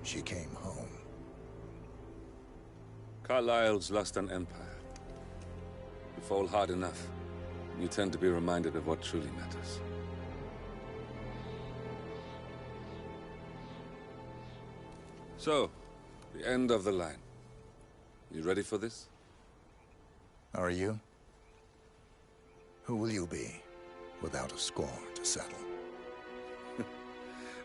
she came home. Carlyle's lost an empire. You fall hard enough, you tend to be reminded of what truly matters. So, the end of the line. You ready for this? Are you? Who will you be, without a score to settle?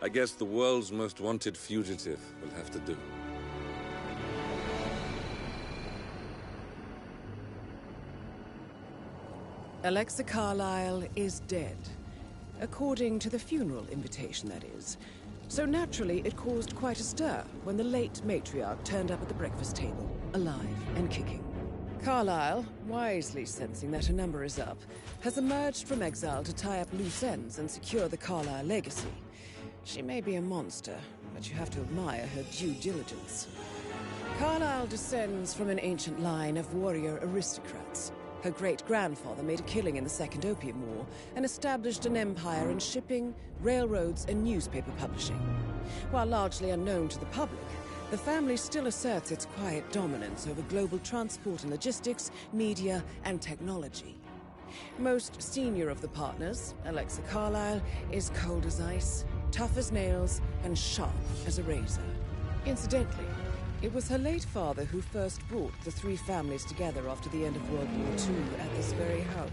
I guess the world's most wanted fugitive will have to do. Alexa Carlyle is dead. According to the funeral invitation, that is. So naturally, it caused quite a stir when the late matriarch turned up at the breakfast table, alive and kicking. Carlyle, wisely sensing that her number is up, has emerged from exile to tie up loose ends and secure the Carlyle legacy. She may be a monster, but you have to admire her due diligence. Carlyle descends from an ancient line of warrior aristocrats. Her great-grandfather made a killing in the Second Opium War and established an empire in shipping, railroads, and newspaper publishing. While largely unknown to the public, the family still asserts its quiet dominance over global transport and logistics, media, and technology. Most senior of the partners, Alexa Carlyle, is cold as ice, tough as nails, and sharp as a razor. Incidentally, it was her late father who first brought the three families together after the end of World War II at this very house.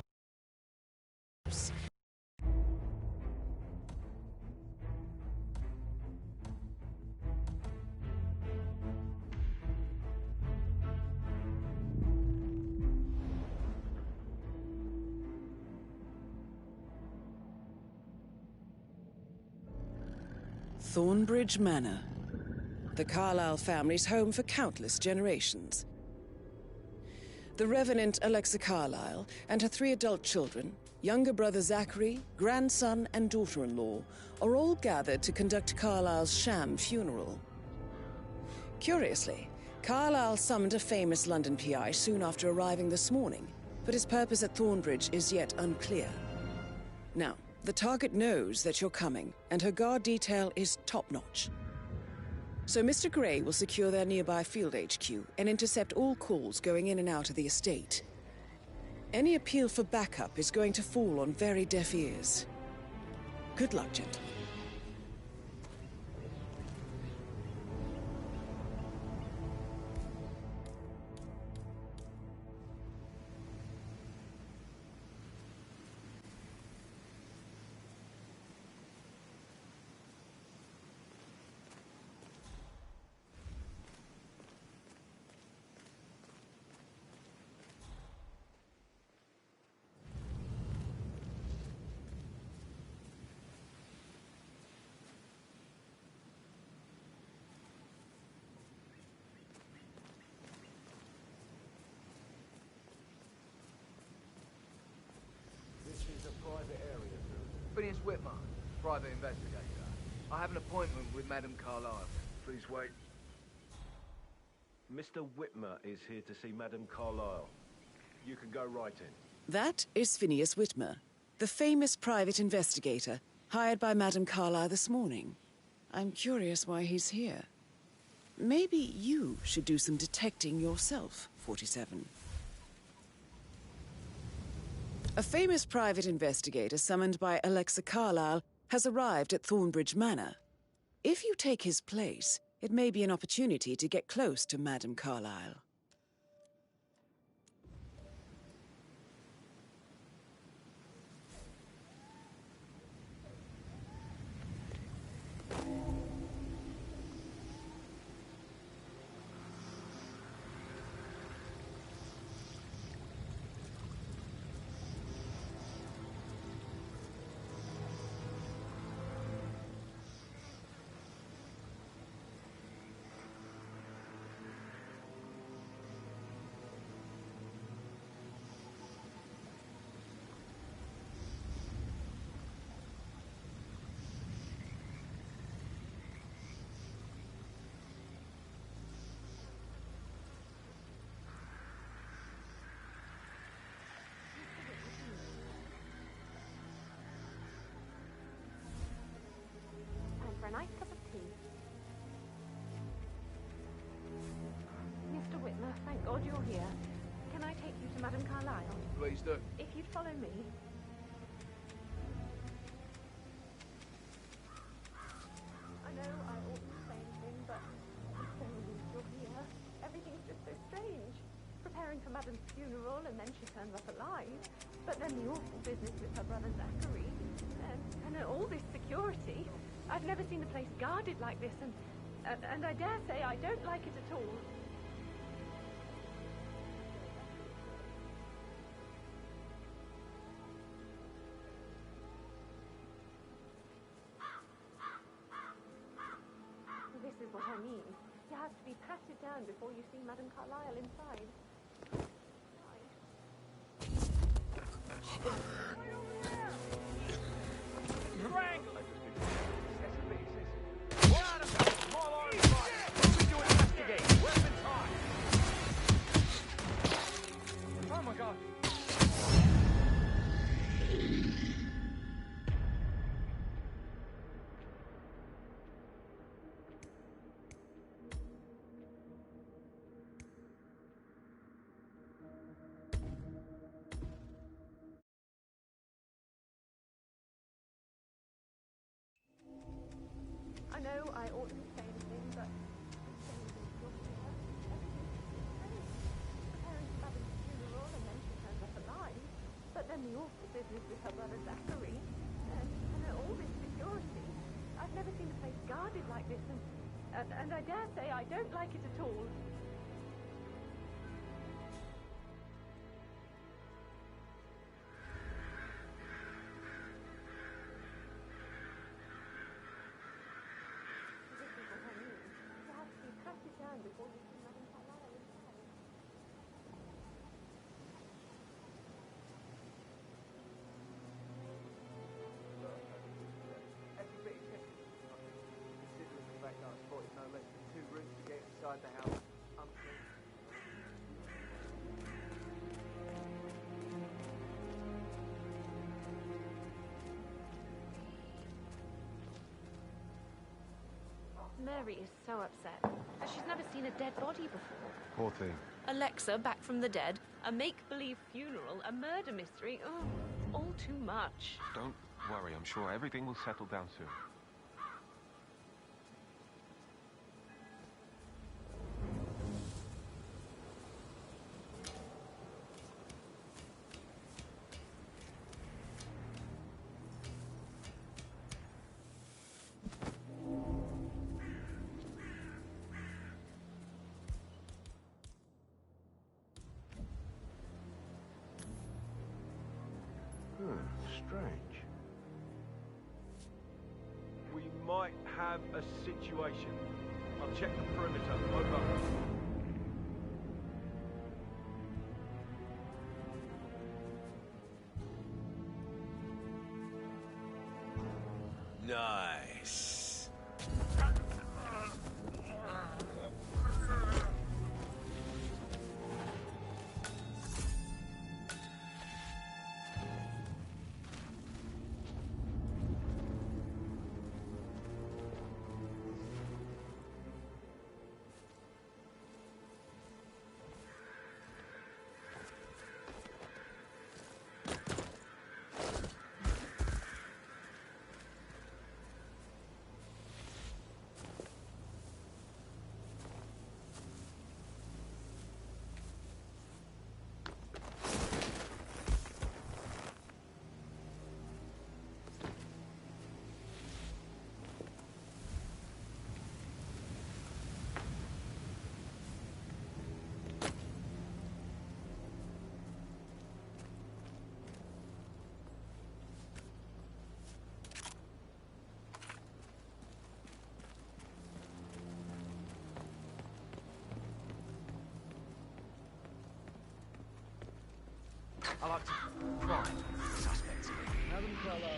Thornbridge Manor. The Carlyle family's home for countless generations. The Revenant Alexa Carlyle and her three adult children, younger brother Zachary, grandson, and daughter-in-law, are all gathered to conduct Carlyle's sham funeral. Curiously, Carlyle summoned a famous London PI soon after arriving this morning, but his purpose at Thornbridge is yet unclear. Now, the target knows that you're coming, and her guard detail is top-notch. So Mr. Gray will secure their nearby field HQ and intercept all calls going in and out of the estate. Any appeal for backup is going to fall on very deaf ears. Good luck, gentlemen. Phineas Whitmer, private investigator. I have an appointment with Madame Carlyle. Please wait. Mr. Whitmer is here to see Madame Carlyle. You can go right in. That is Phineas Whitmer, the famous private investigator hired by Madame Carlyle this morning. I'm curious why he's here. Maybe you should do some detecting yourself, 47. A famous private investigator summoned by Alexa Carlyle has arrived at Thornbridge Manor. If you take his place, it may be an opportunity to get close to Madame Carlyle. Look. If you'd follow me. I know I oughtn't say anything, but I'm so relieved you're here. Everything's just so strange. Preparing for Madam's funeral, and then she turns up alive. But then the awful business with her brother Zachary. And all this security. I've never seen the place guarded like this, and I dare say I don't like it at all. This is what I mean. You have to be patted down before you see Madame Carlyle inside. Oh my god. I know I oughtn't say anything, but I'm so relieved you're here. Everything's so strange. Preparing for Madam's funeral, and then she turns up alive. But then the awful business with her brother Zachary. And all this security. I've never seen a place guarded like this, and I dare say I don't like it at all. This is what I mean. You have to be patted down before you see Madame Carlyle inside. Every bit is tempting. Considering the fact that I spotted no less than 2 routes to get inside the house. Unclean. Mary is so upset. She's never seen a dead body before. Poor thing. Alexa back from the dead, a make-believe funeral, a murder mystery. Oh, all too much. Don't worry, I'm sure everything will settle down soon. Strange. We might have a situation. I'll check the perimeter. Over. Nice. I like to pry suspects. Madame Carlyle.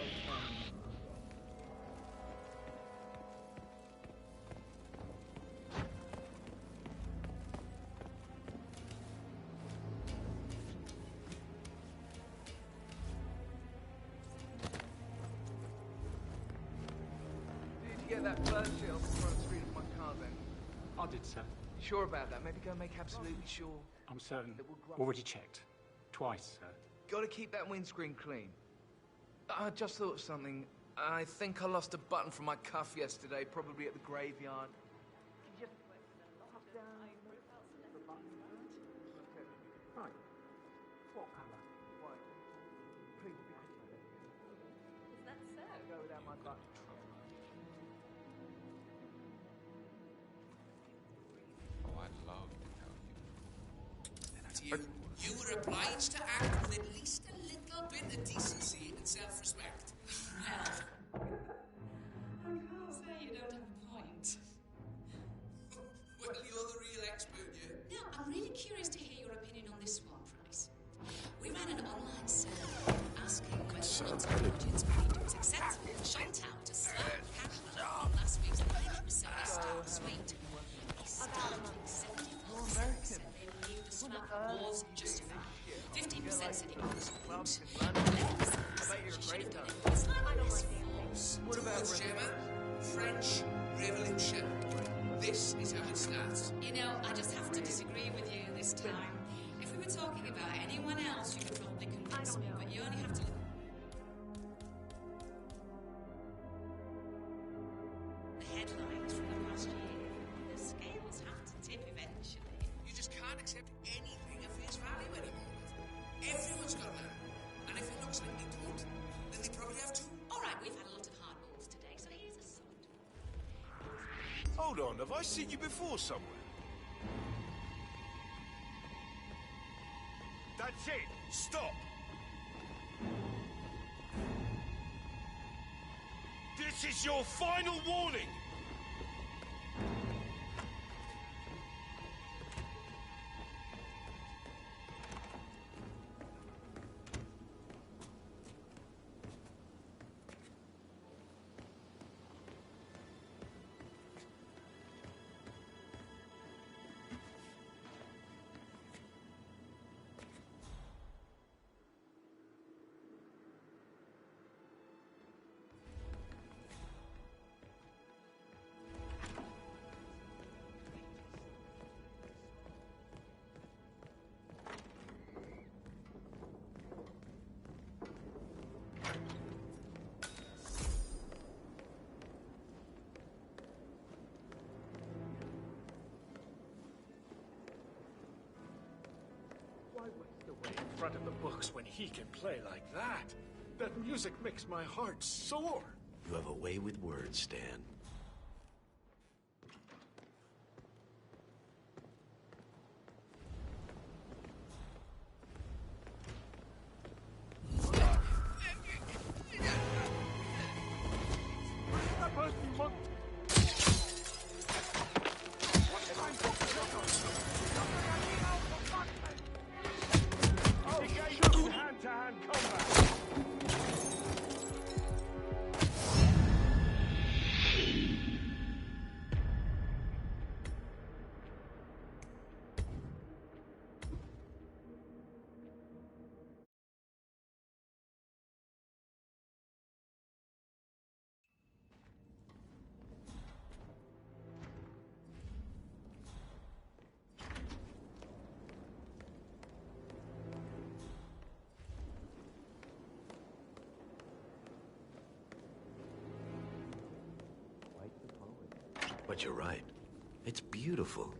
Did you get that first shit off the front screen of my car then? I did, sir. You sure about that? Maybe go make absolutely sure. I'm certain. That we'll grab- Already checked. Twice, sir. gotta keep that windscreen clean. I just thought of something. I think I lost a button from my cuff yesterday, probably at the graveyard. Just hop down. Right. What colour? White. Please be quick. Is that so? Go without my button. Oh, I'd love to tell you. You were obliged to act with at least a little bit of decency and self-respect. Well, I can't say you don't have a point. Well, you're the real expert here. Now, I'm really curious to hear your opinion on this one, Price. We ran an online survey asking whether audience readers acceptable for Chantal to slap casually in last week's 90% suite. Astounding 74% said they believed the slap was justified. 15% said it was rude. 11% said she should have done it. It's like this force. What about Gemma? French Revolution. This is how it starts. You know, I just have to disagree with you this time. If we were talking about anyone else, you could probably convince me, but you only have to look. The headlines from the past year. The scales have to tip eventually. You just can't accept anything at face value anymore. Everyone's got that. And if it looks like they don't, then they probably have to. All right, we've had a lot of hard balls today, so here's a solid. Hold on, have I seen you before somewhere? That's it! Stop! This is your final warning! Why waste away in front of the books when he can play like that? That music makes my heart soar. You have a way with words, Stan. Hand-to-hand combat! But you're right. It's beautiful.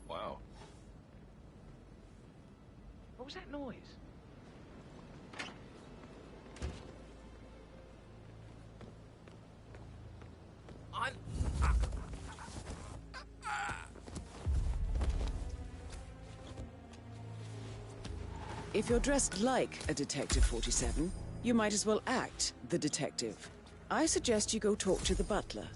Wow. What was that noise? If you're dressed like a Detective 47, you might as well act the detective. I suggest you go talk to the butler.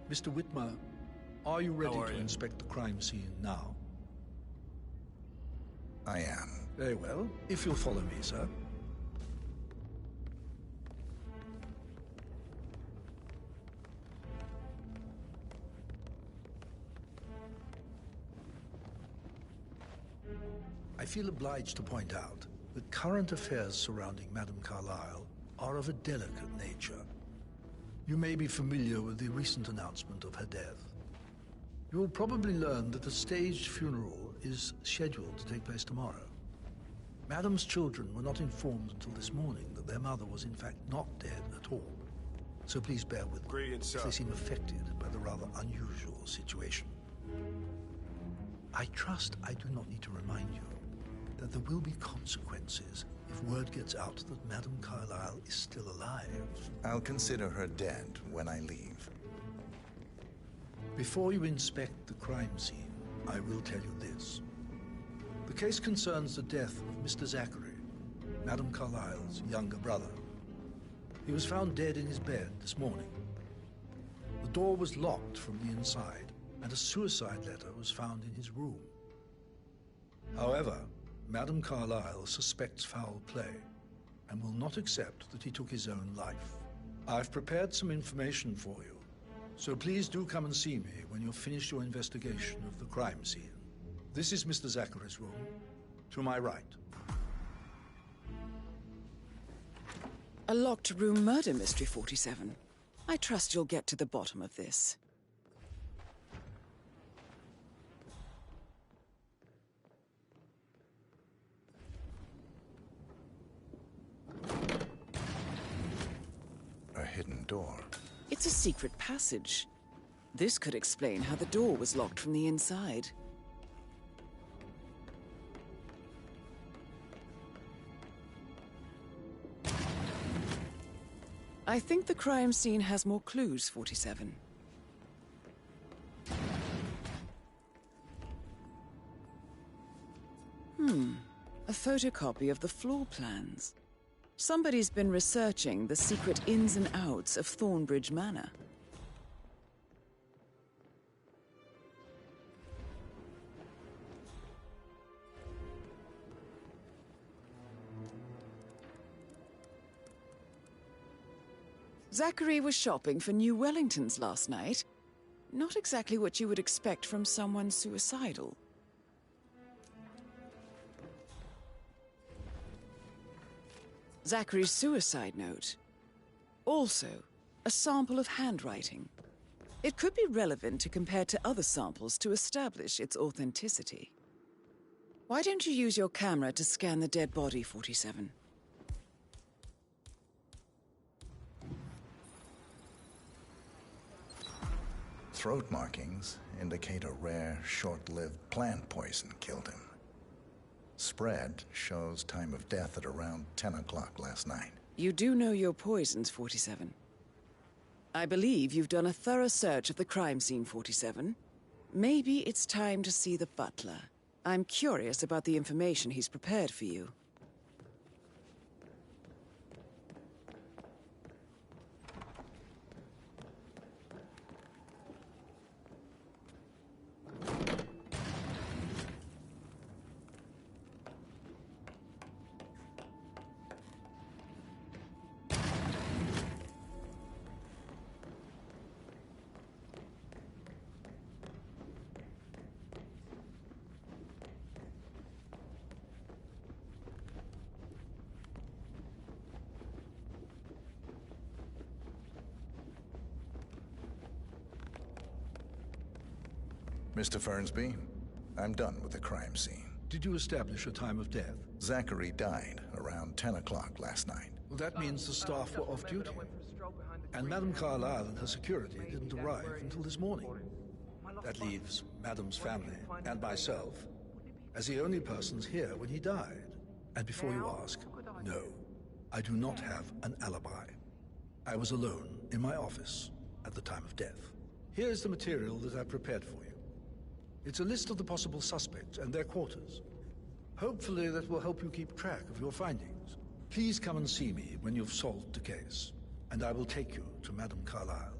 Mr. Whitmer, are you ready How are to you? inspect the crime scene now? I am. Very well. If you'll follow me, sir. I feel obliged to point out that current affairs surrounding Madame Carlyle are of a delicate nature. You may be familiar with the recent announcement of her death. You will probably learn that a staged funeral is scheduled to take place tomorrow. Madame's children were not informed until this morning that their mother was in fact not dead at all. So please bear with me, Greetings, if sir. they seem affected by the rather unusual situation. I trust I do not need to remind you that there will be consequences if word gets out that Madame Carlyle is still alive. I'll consider her dead when I leave. Before you inspect the crime scene, I will tell you this. The case concerns the death of Mr. Zachary, Madame Carlyle's younger brother. He was found dead in his bed this morning. The door was locked from the inside, and a suicide letter was found in his room. However, Madame Carlyle suspects foul play and will not accept that he took his own life. I've prepared some information for you, so please do come and see me when you've finished your investigation of the crime scene. This is Mr. Zachary's room, to my right. A locked room murder mystery, 47. I trust you'll get to the bottom of this. A hidden door. It's a secret passage. This could explain how the door was locked from the inside. I think the crime scene has more clues, 47. A photocopy of the floor plans. Somebody's been researching the secret ins and outs of Thornbridge Manor. Zachary was shopping for New Wellingtons last night. Not exactly what you would expect from someone suicidal. Zachary's suicide note. Also, a sample of handwriting. It could be relevant to compare to other samples to establish its authenticity. Why don't you use your camera to scan the dead body, 47? Throat markings indicate a rare, short-lived plant poison killed him. Spread shows time of death at around 10 o'clock last night. You do know your poisons, 47. I believe you've done a thorough search of the crime scene, 47. Maybe it's time to see the butler. I'm curious about the information he's prepared for you. Mr. Fernsby, I'm done with the crime scene. Did you establish a time of death? Zachary died around 10 o'clock last night. Well, that means the staff were off duty. And Madame Carlyle and her security didn't arrive until this morning. That leaves Madame's family and myself as the only persons here when he died. And before you ask, no, I do not have an alibi. I was alone in my office at the time of death. Here's the material that I've prepared for you. It's a list of the possible suspects and their quarters. Hopefully that will help you keep track of your findings. Please come and see me when you've solved the case, and I will take you to Madame Carlyle.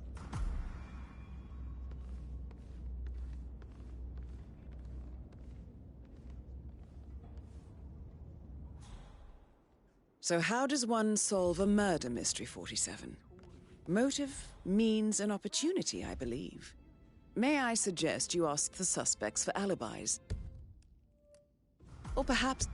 So how does one solve a murder mystery, 47? Motive, means, and opportunity, I believe. May I suggest you ask the suspects for alibis? Or perhaps...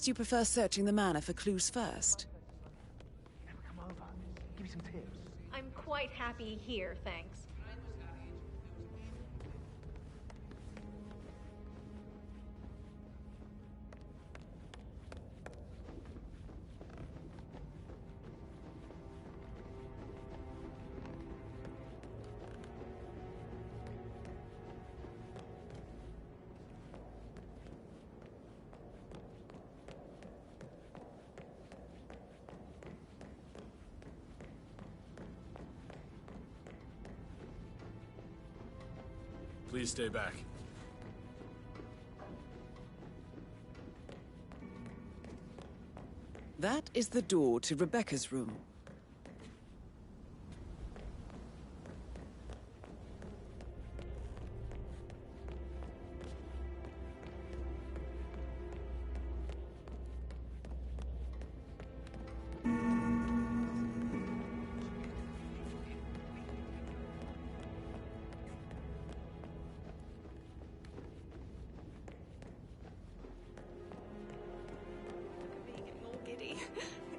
you prefer searching the manor for clues first? Come over. Give me some tips. I'm quite happy here, thanks. Please stay back. That is the door to Rebecca's room.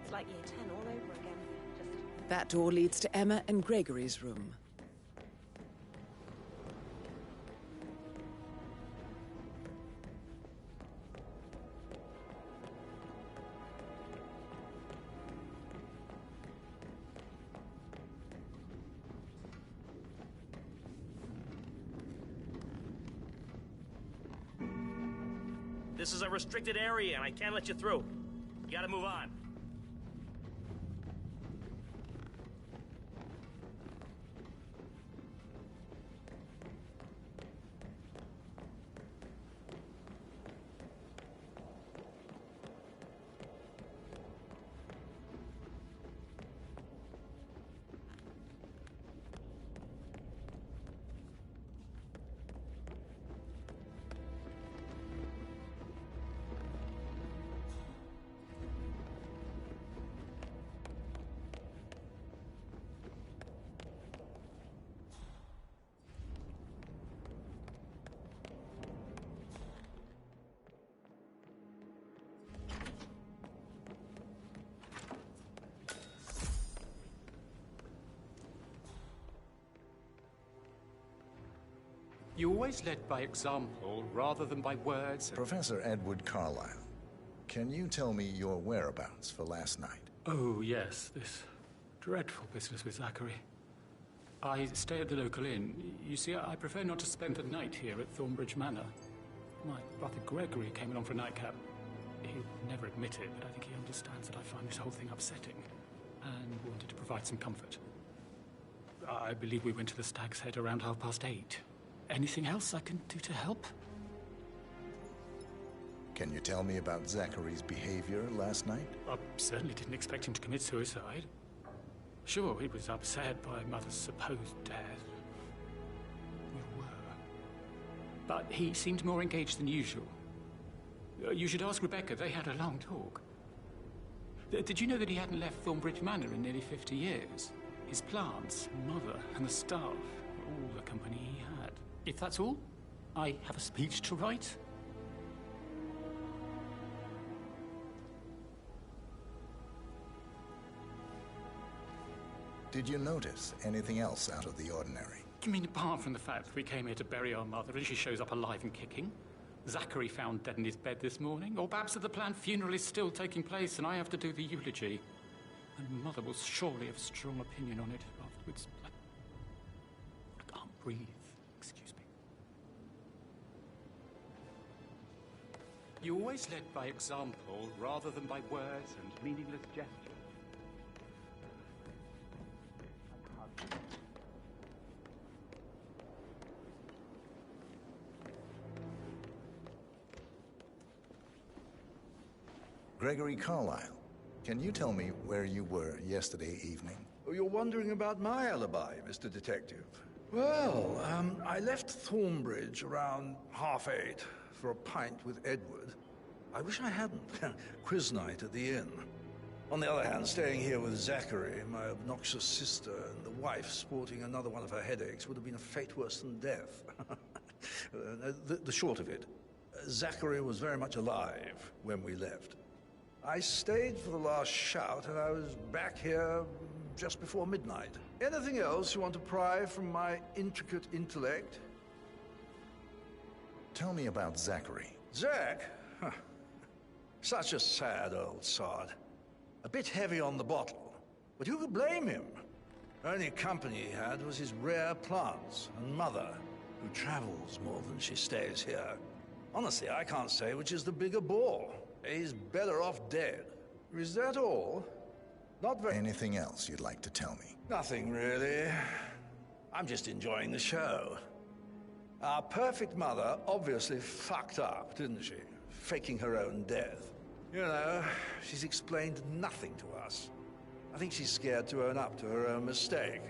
It's like year 10 all over again. That door leads to Emma and Gregory's room. This is a restricted area, and I can't let you through. You gotta move on. You always led by example rather than by words. Professor Edward Carlyle, can you tell me your whereabouts for last night? Oh, yes, this dreadful business with Zachary. I stay at the local inn. You see, I prefer not to spend the night here at Thornbridge Manor. My brother Gregory came along for a nightcap. He'll never admit it, but I think he understands that I find this whole thing upsetting and wanted to provide some comfort. I believe we went to the Stag's Head around 8:30. Anything else I can do to help? Can you tell me about Zachary's behavior last night? I certainly didn't expect him to commit suicide. Sure, he was upset by Mother's supposed death. We were. But he seemed more engaged than usual. You should ask Rebecca. They had a long talk. Did you know that he hadn't left Thornbridge Manor in nearly 50 years? His plants, Mother, and the staff, all the company he had. If that's all, I have a speech to write. Did you notice anything else out of the ordinary? You mean apart from the fact that we came here to bury our mother and she shows up alive and kicking? Zachary found dead in his bed this morning? Or perhaps that the planned funeral is still taking place and I have to do the eulogy? And Mother will surely have a strong opinion on it afterwards. I can't breathe. Excuse me. You always led by example rather than by words and meaningless gestures. Gregory Carlyle, can you tell me where you were yesterday evening? Oh, you're wondering about my alibi, Mr. Detective. Well, I left Thornbridge around 8:30 for a pint with Edward. I wish I hadn't. Quiz night at the inn. On the other hand, staying here with Zachary, my obnoxious sister, and the wife sporting another one of her headaches would have been a fate worse than death. The short of it, Zachary was very much alive when we left. I stayed for the last shout, and I was back here just before midnight. Anything else you want to pry from my intricate intellect? Tell me about Zachary. Zach? Huh. Such a sad old sod. A bit heavy on the bottle, but who could blame him? Only company he had was his rare plants and mother, who travels more than she stays here. Honestly, I can't say which is the bigger bore. He's better off dead. Is that all? Not very... Anything else you'd like to tell me? Nothing, really. I'm just enjoying the show. Our perfect mother obviously fucked up, didn't she? Faking her own death. You know, she's explained nothing to us. I think she's scared to own up to her own mistake.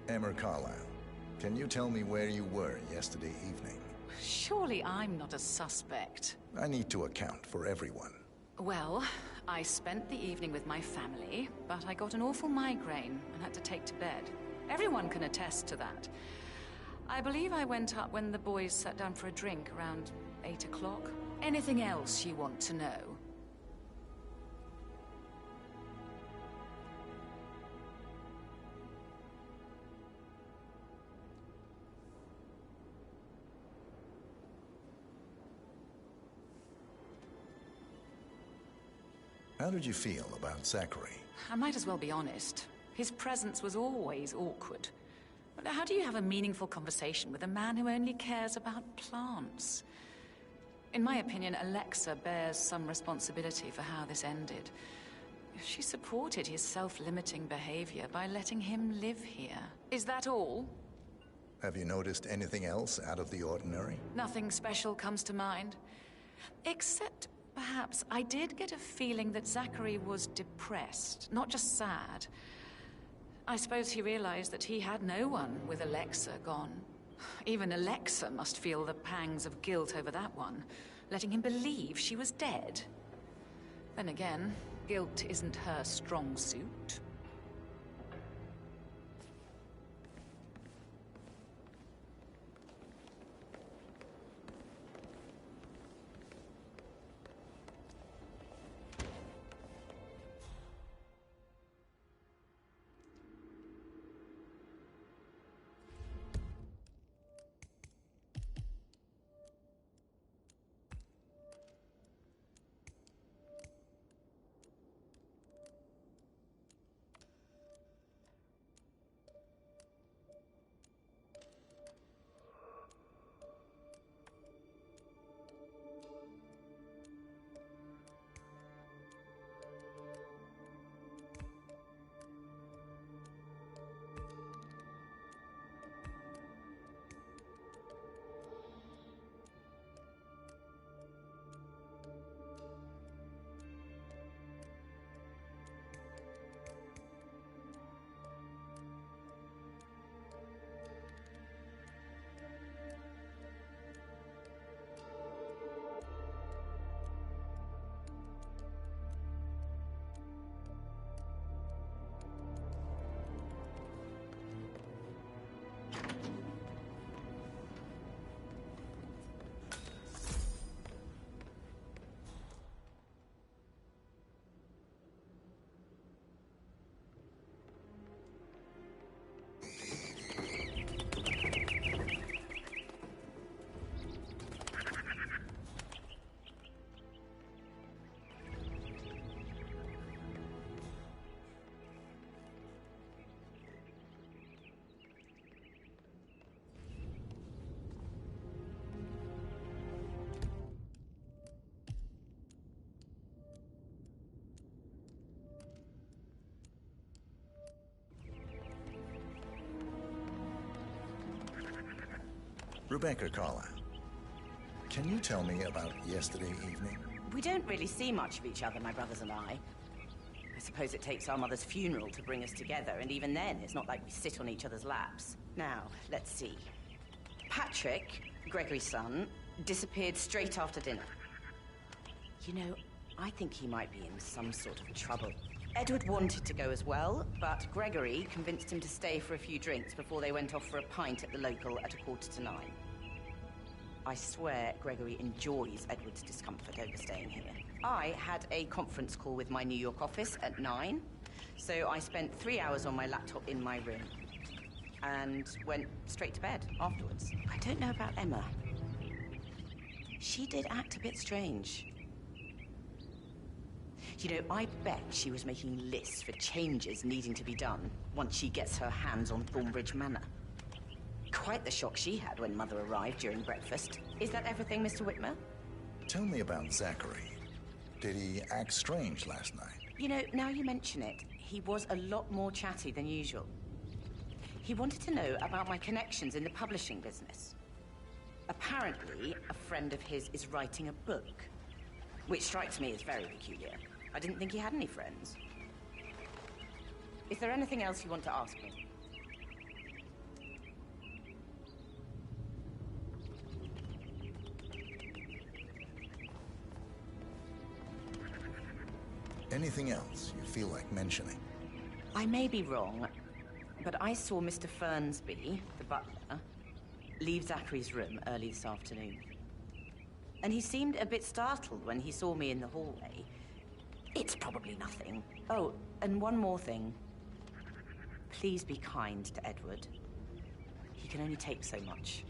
Emma Carlyle, can you tell me where you were yesterday evening? Surely I'm not a suspect. I need to account for everyone. Well, I spent the evening with my family, but I got an awful migraine and had to take to bed. Everyone can attest to that. I believe I went up when the boys sat down for a drink around 8 o'clock. Anything else you want to know? How did you feel about Zachary? I might as well be honest. His presence was always awkward. But how do you have a meaningful conversation with a man who only cares about plants? In my opinion, Alexa bears some responsibility for how this ended. She supported his self-limiting behavior by letting him live here. Is that all? Have you noticed anything else out of the ordinary? Nothing special comes to mind. Except, perhaps, I did get a feeling that Zachary was depressed, not just sad. I suppose he realized that he had no one with Alexa gone. Even Alexa must feel the pangs of guilt over that one, letting him believe she was dead. Then again, guilt isn't her strong suit. Rebecca Carlyle, can you tell me about yesterday evening? We don't really see much of each other, my brothers and I. I suppose it takes our mother's funeral to bring us together, and even then, it's not like we sit on each other's laps. Now, let's see. Patrick, Gregory's son, disappeared straight after dinner. You know, I think he might be in some sort of trouble. Edward wanted to go as well, but Gregory convinced him to stay for a few drinks before they went off for a pint at the local at 9:15. I swear Gregory enjoys Edward's discomfort over staying here. I had a conference call with my New York office at 9, so I spent 3 hours on my laptop in my room and went straight to bed afterwards. I don't know about Emma. She did act a bit strange. You know, I bet she was making lists for changes needing to be done once she gets her hands on Thornbridge Manor. Quite the shock she had when Mother arrived during breakfast. Is that everything, Mr. Whitmer? Tell me about Zachary. Did he act strange last night? You know, now you mention it, he was a lot more chatty than usual. He wanted to know about my connections in the publishing business. Apparently, a friend of his is writing a book, which strikes me as very peculiar. I didn't think he had any friends. Is there anything else you want to ask me? Anything else you feel like mentioning? I may be wrong, but I saw Mr. Fernsby, the butler, leave Zachary's room early this afternoon. And he seemed a bit startled when he saw me in the hallway. It's probably nothing. Oh, and one more thing. Please be kind to Edward. He can only take so much.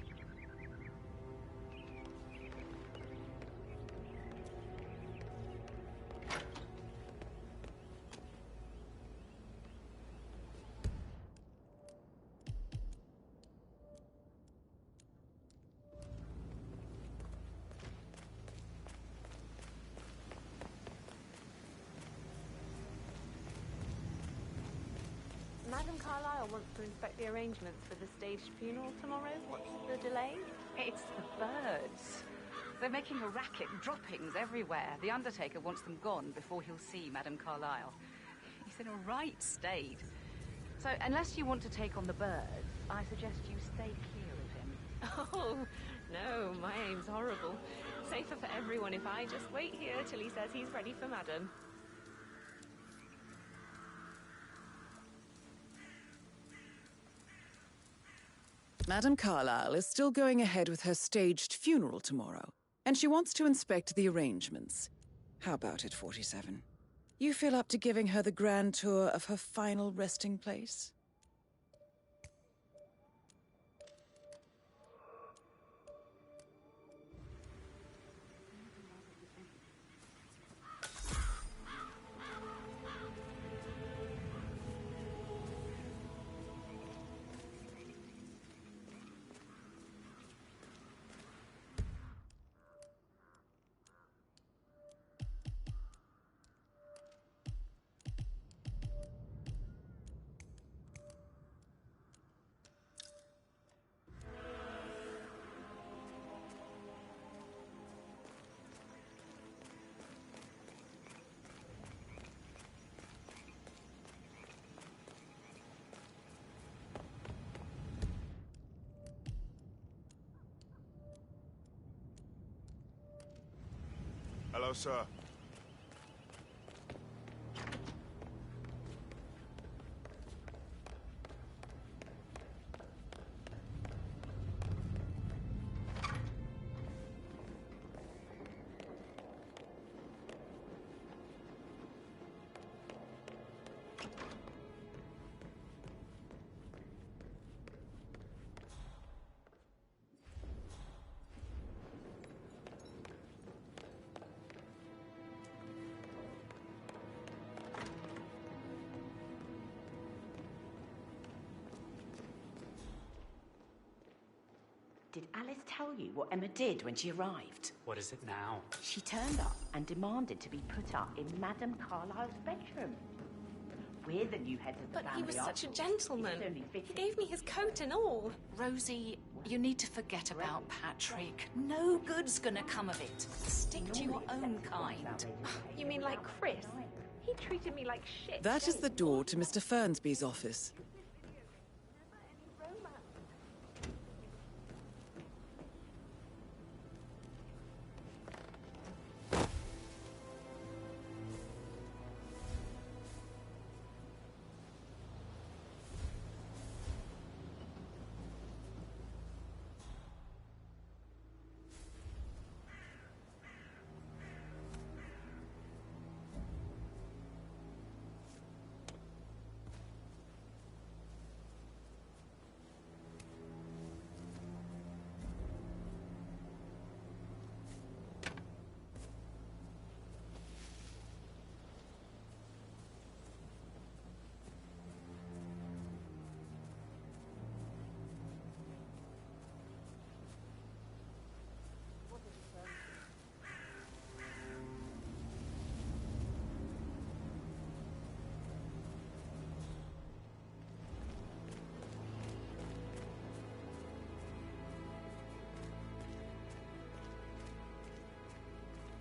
Madam Carlyle wants to inspect the arrangements for the staged funeral tomorrow. What's the delay? It's the birds. They're making a racket, droppings everywhere. The Undertaker wants them gone before he'll see Madame Carlyle. He's in a right state. So, unless you want to take on the birds, I suggest you stay clear of him. Oh, no, my aim's horrible. Safer for everyone if I just wait here till he says he's ready for Madam. Madame Carlyle is still going ahead with her staged funeral tomorrow, and she wants to inspect the arrangements. How about it, 47? You feel up to giving her the grand tour of her final resting place? Hello, sir. Did Alice tell you what Emma did when she arrived? What is it now? She turned up and demanded to be put up in Madame Carlyle's bedroom. We're the new heads of the But family. he was such a after all. gentleman. It's only He fitting. gave me his coat and all. Rosie, you need to forget about Patrick. No good's gonna come of it. Stick to your own kind. You mean like Chris? He treated me like shit. That is the door to Mr. Fernsby's office.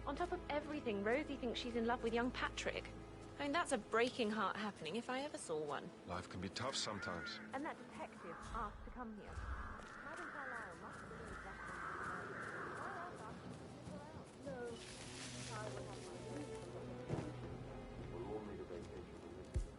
On top of everything, Rosie thinks she's in love with young Patrick. I mean, that's a breaking heart happening if I ever saw one. Life can be tough sometimes. And that detective asked to come here. Madam Carlyle must have been exactly why else asked you to stick around? No, I will have my We'll all need a vacation from this.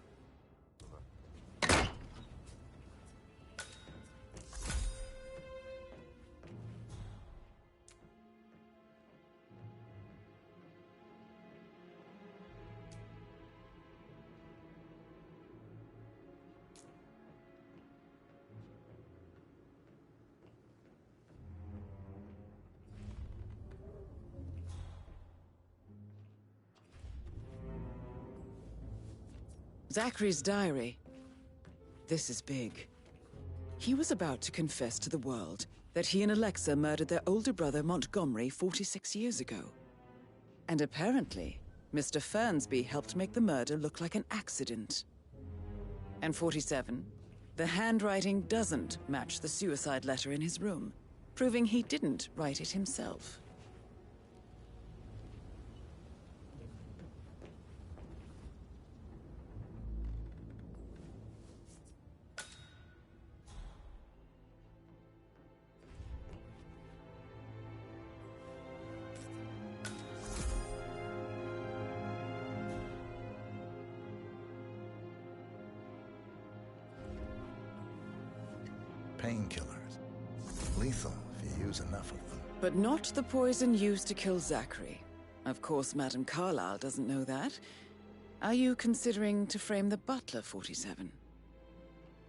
Zachary's diary. This is big. He was about to confess to the world that he and Alexa murdered their older brother Montgomery 46 years ago. And apparently, Mr. Fernsby helped make the murder look like an accident. And 47, the handwriting doesn't match the suicide letter in his room, proving he didn't write it himself. Painkillers. Lethal if you use enough of them. But not the poison used to kill Zachary. Of course, Madame Carlyle doesn't know that. Are you considering to frame the butler, 47?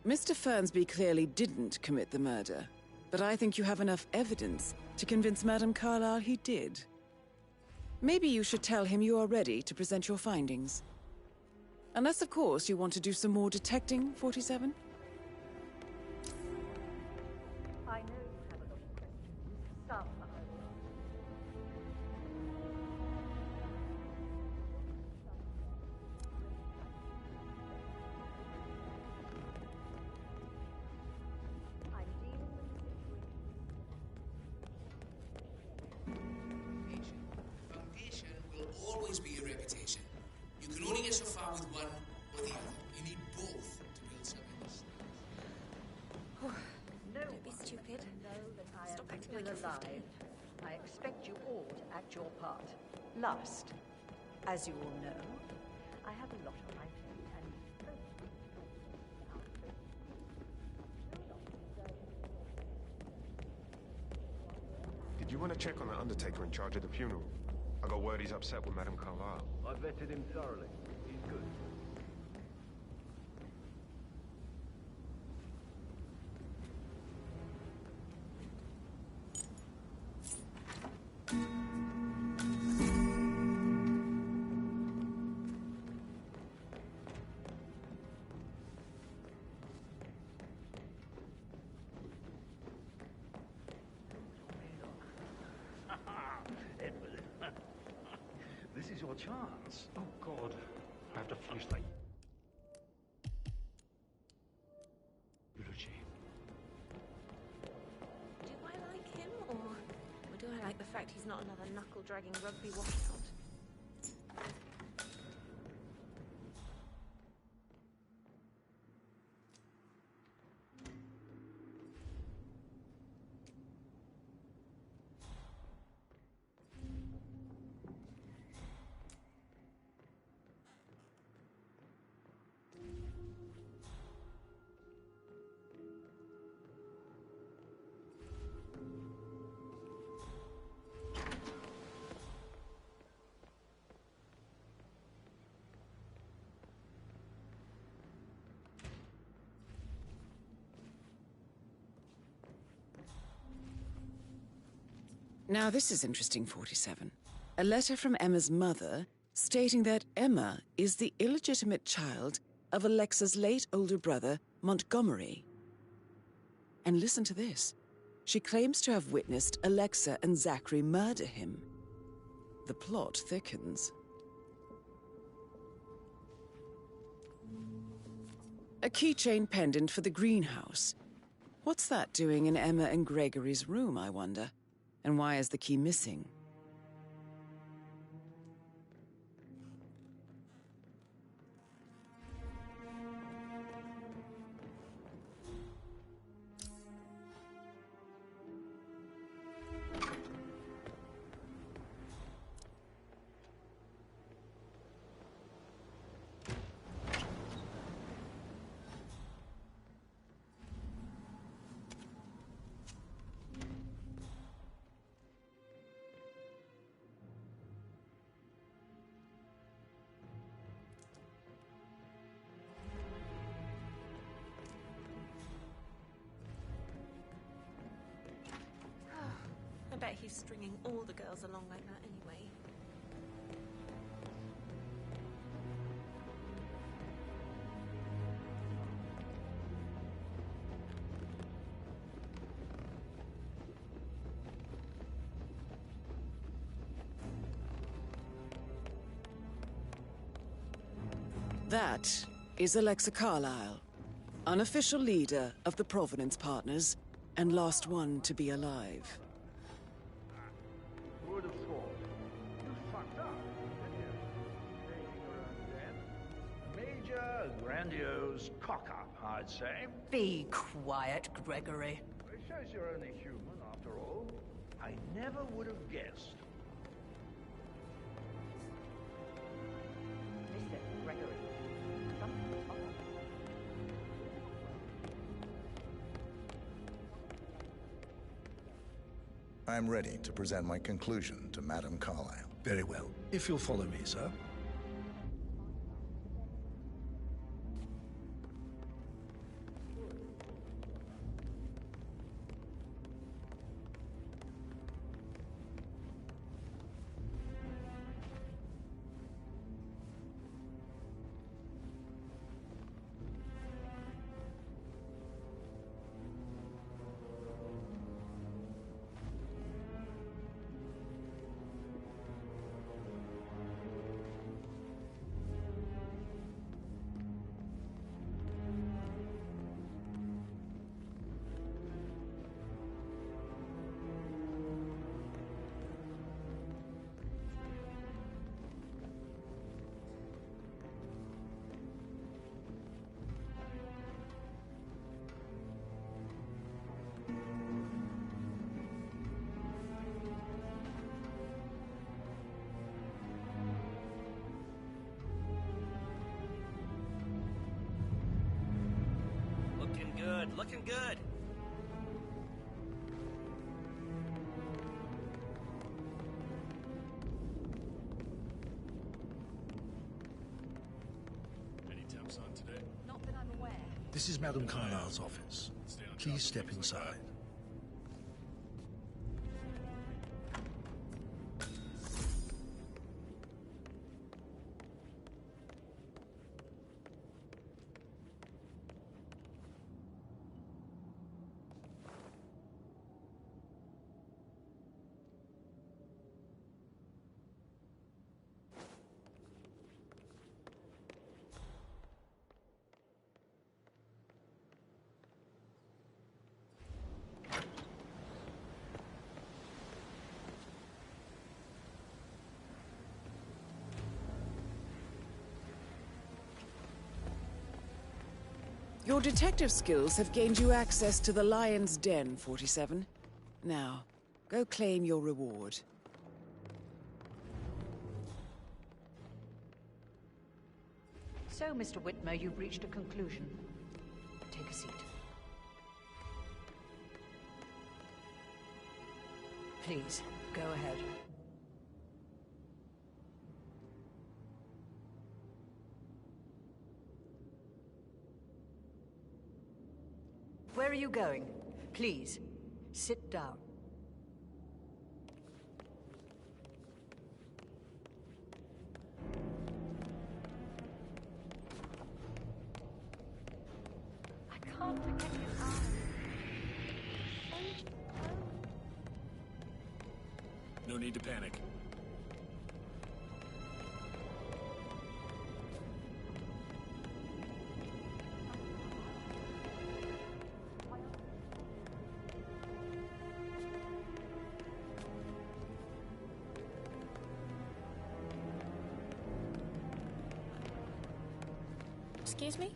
Mr. Fernsby clearly didn't commit the murder, but I think you have enough evidence to convince Madame Carlyle he did. Maybe you should tell him you are ready to present your findings. Unless, of course, you want to do some more detecting, 47? I know you have a lot of questions. Some I will I'm dealing with the situation. Foundation will always be your reputation. You can only get so far with one or the other. You need both to build something. Don't be stupid. Know that I Stop am acting still like you're 15. alive. I expect you all to act your part. Last, as you all know, I have a lot on my plate and Did you want to check on the undertaker in charge of the funeral? I got word he's upset with Madame Carlyle. I vetted him thoroughly. He's good. Edward, this is your chance. Oh, God. I have to finish that. the fact he's not another knuckle-dragging rugby washout. Now this is interesting, 47. A letter from Emma's mother stating that Emma is the illegitimate child of Alexa's late older brother, Montgomery. And listen to this. She claims to have witnessed Alexa and Zachary murder him. The plot thickens. A keychain pendant for the greenhouse. What's that doing in Emma and Gregory's room, I wonder? And why is the key missing? I bet he's stringing all the girls along like that anyway. That is Alexa Carlyle, unofficial leader of the Providence Partners, and last one to be alive. Who would have thought? You fucked up, didn't you? Taking her own death. Major, grandiose cock-up, I'd say. Be quiet, Gregory. It shows you're only human, after all. I never would have guessed. Listen, Gregory. Something's wrong. I'm ready to present my conclusion to Madame Carlyle. Very well. If you'll follow me, sir. Looking good. Any temps on today? Not that I'm aware. This is Madame Carlyle's office. Please step inside. Your detective skills have gained you access to the Lion's Den, 47. Now, go claim your reward. So, Mr. Whitmer, you've reached a conclusion. Take a seat. Please, go ahead. Where are you going? Please, sit down. I can't forget his eyes. No need to panic. Excuse me?